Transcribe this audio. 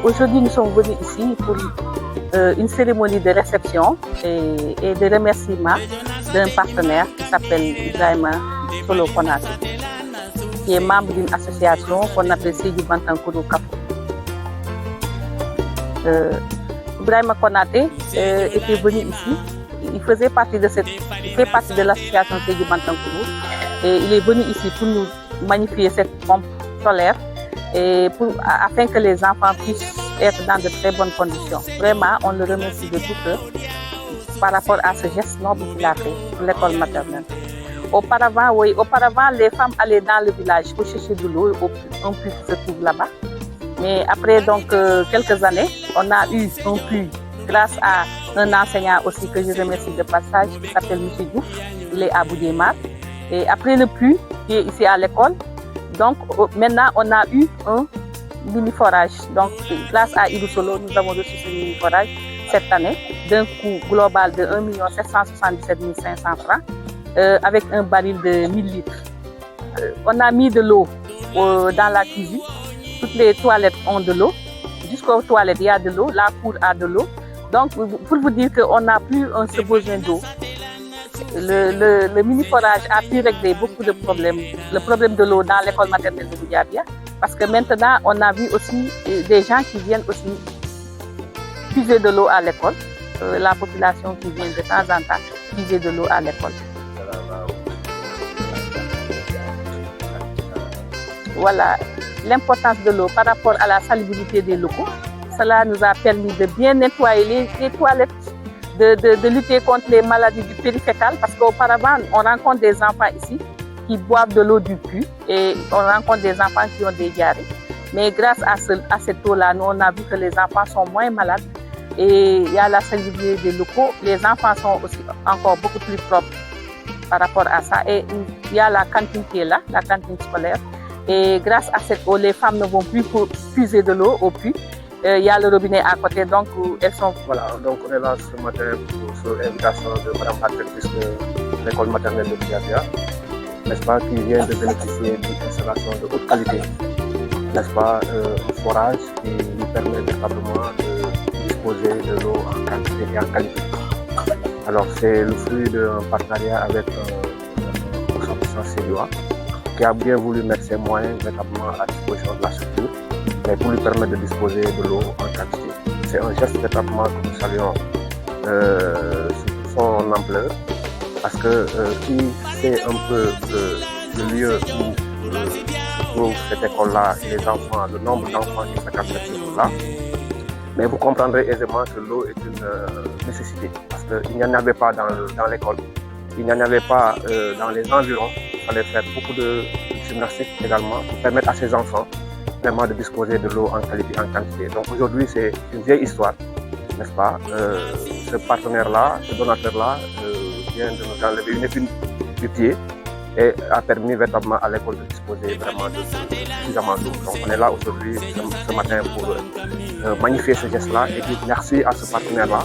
Aujourd'hui, nous sommes venus ici pour une cérémonie de réception et de remerciement d'un partenaire qui s'appelle Ibrahima Solo Konaté, qui est membre d'une association qu'on appelle Sédhiou Bantankourou Kafou. Ibrahima Konaté était venu ici. Il fait partie de l'association Sédhiou Bantankourou et il est venu ici pour nous magnifier cette pompe solaire et afin que les enfants puissent être dans de très bonnes conditions. Vraiment, on le remercie de tout cœur par rapport à ce geste noble qu'il a fait pour l'école maternelle. Auparavant, les femmes allaient dans le village pour chercher de l'eau un puits qui se trouve là-bas. Mais après quelques années, on a eu un puits grâce à un enseignant aussi que je remercie de passage qui s'appelle M. Diouf. Il est à Boudjemar. Et après le puits qui est ici à l'école, donc maintenant on a eu un mini-forage. Donc grâce à Ibou Solo, nous avons reçu ce mini-forage cette année d'un coût global de 1 777 500 francs avec un baril de 1000 litres. On a mis de l'eau dans la cuisine. Toutes les toilettes ont de l'eau. Jusqu'aux toilettes, il y a de l'eau. La cour a de l'eau. Donc, pour vous dire qu'on n'a plus ce besoin d'eau. Le mini-forage a pu régler beaucoup de problèmes. Le problème de l'eau dans l'école maternelle de Goudiabia. Parce que maintenant, on a vu aussi des gens qui viennent aussi puiser de l'eau à l'école. La population qui vient de temps en temps puiser de l'eau à l'école. Voilà l'importance de l'eau par rapport à la salubrité des locaux. Cela nous a permis de bien nettoyer les toilettes, de lutter contre les maladies du périfécal parce qu'auparavant, on rencontre des enfants ici qui boivent de l'eau du puits et on rencontre des enfants qui ont des diarrhées. Mais grâce à cette eau-là, nous on a vu que les enfants sont moins malades et il y a la salubrité des locaux. Les enfants sont aussi encore beaucoup plus propres par rapport à ça. Et il y a la cantine qui est là, la cantine scolaire. Et grâce à cette eau, les femmes ne vont plus puiser de l'eau au puits. Il y a le robinet à côté, donc elles sont... Voilà, donc on est là ce matin sur l'invitation de Mme la directrice de l'école maternelle de Goudiabia, n'est-ce pas, qui vient de bénéficier d'une installation de haute qualité, n'est-ce pas, un forage qui lui permet véritablement de disposer de l'eau en quantité et en qualité. Alors c'est le fruit d'un partenariat avec un ressortissant sédhiouis qui a bien voulu mettre ses moyens véritablement à disposition de la structure, mais pour lui permettre de disposer de l'eau en quantité. C'est un geste véritablement que nous saluons sous son ampleur, parce que qui sait un peu le lieu où se trouve cette école-là et les enfants, le nombre d'enfants qui fréquentent cette école-là, mais vous comprendrez aisément que l'eau est une nécessité, parce qu'il n'y en avait pas dans l'école, il n'y en avait pas dans les environs. Il fallait faire beaucoup de gymnastique également pour permettre à ces enfants vraiment de disposer de l'eau en qualité et en quantité. Donc aujourd'hui, c'est une vieille histoire, n'est-ce pas? Ce partenaire-là, ce donateur-là vient de nous enlever une épine du pied et a permis véritablement à l'école de disposer vraiment de suffisamment d'eau. Donc on est là aujourd'hui, ce matin, pour magnifier ce geste-là et dire merci à ce partenaire-là.